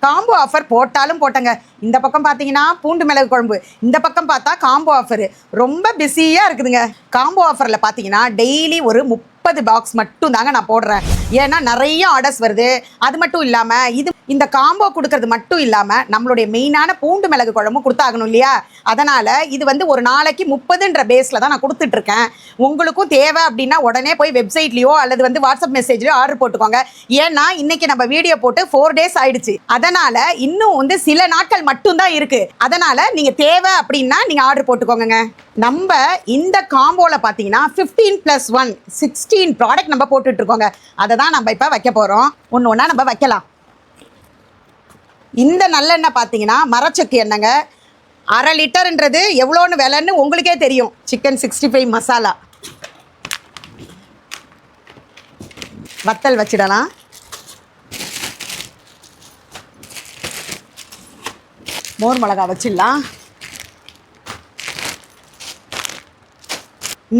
Combo offer போட்டாலும் போட்டங்க. இந்த பக்கம் பார்த்தீங்கன்னா பூண்டு மிளகு குழம்பு, இந்த பக்கம் பார்த்தா காம்போ ஆஃபர் ரொம்ப பிஸியாக இருக்குதுங்க. காம்போ ஆஃபரில் பார்த்தீங்கன்னா டெய்லி ஒரு 30 பாக்ஸ் மட்டும் தாங்க நான் போடுறேன். ஏன்னா நிறைய ஆர்டர்ஸ் வருது. அது மட்டும் இல்லாமல் இந்த காம்போ கொடுக்கறது மட்டும் இல்லாமல் நம்மளுடைய மெயினான பூண்டு மிளகு குழம்பும் கொடுத்தாகணும் இல்லையா? அதனால் இது வந்து ஒரு நாளைக்கு 30ன்ற பேஸில் தான் நான் கொடுத்துட்ருக்கேன். உங்களுக்கும் தேவை அப்படின்னா உடனே போய் வெப்சைட்லேயோ அல்லது வந்து வாட்ஸ்அப் மெசேஜ்லையோ ஆர்டர் போட்டுக்கோங்க. ஏன்னா இன்றைக்கி நம்ம வீடியோ போட்டு 4 days ஆயிடுச்சு. அதனால் இன்னும் வந்து சில நாட்கள் மட்டும்தான் இருக்குது. அதனால் நீங்கள் தேவை அப்படின்னா நீங்கள் ஆர்டர் போட்டுக்கோங்க. நம்ம இந்த காம்போவில் பார்த்தீங்கன்னா 15+1 16 ப்ராடக்ட் நம்ம போட்டுட்ருக்கோங்க. அதை தான் நம்ம இப்போ வைக்க போகிறோம். ஒன்று ஒன்றா நம்ம வைக்கலாம். இந்த நல்லெண்ணெய் பார்த்தீங்கன்னா மரச்செக்கு எண்ணெய்ங்க. 1/2 லிட்டர்ன்றது எவ்வளோன்னு விலைன்னு உங்களுக்கே தெரியும். சிக்கன் 65 மசாலா வத்தல் வச்சிடலாம். மோர் மிளகா வச்சிடலாம்.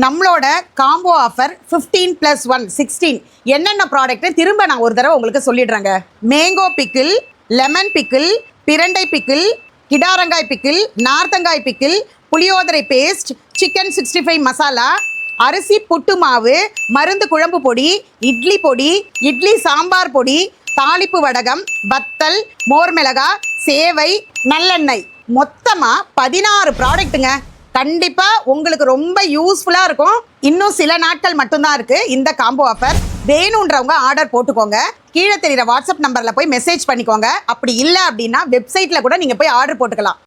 நம்மளோட காம்போ ஆஃபர் 15+1 16 என்னென்ன ப்ராடக்ட்டு திரும்ப நான் ஒரு தடவை உங்களுக்கு சொல்லிடுறேங்க. மேங்கோ பிக்கிள், லெமன் பிக்கிள், பிரண்டை பிக்கிள், கிடாரங்காய் பிக்கிள், நார்த்தங்காய் பிக்கிள், புளியோதரை பேஸ்ட், சிக்கன் 65 மசாலா, அரிசி புட்டு மாவு, மருந்து குழம்பு பொடி, இட்லி பொடி, இட்லி சாம்பார் பொடி, தாளிப்பு வடகம், வத்தல், மோர் மிளகா, சேவை, நல்லெண்ணெய், மொத்தமாக 16 ப்ராடக்ட்டுங்க. கண்டிப்பாக உங்களுக்கு ரொம்ப யூஸ்ஃபுல்லாக இருக்கும். இன்னும் சில நாட்கள் மட்டும்தான் இருக்குது இந்த காம்போ ஆஃபர். வேணுன்றவங்க ஆர்டர் போட்டுக்கோங்க. கீழே தெரிகிற வாட்ஸ்அப் நம்பரில் போய் மெசேஜ் பண்ணிக்கோங்க. அப்படி இல்லை அப்படின்னா வெப்சைட்டில் கூட நீங்கள் போய் ஆர்டர் போட்டுக்கலாம்.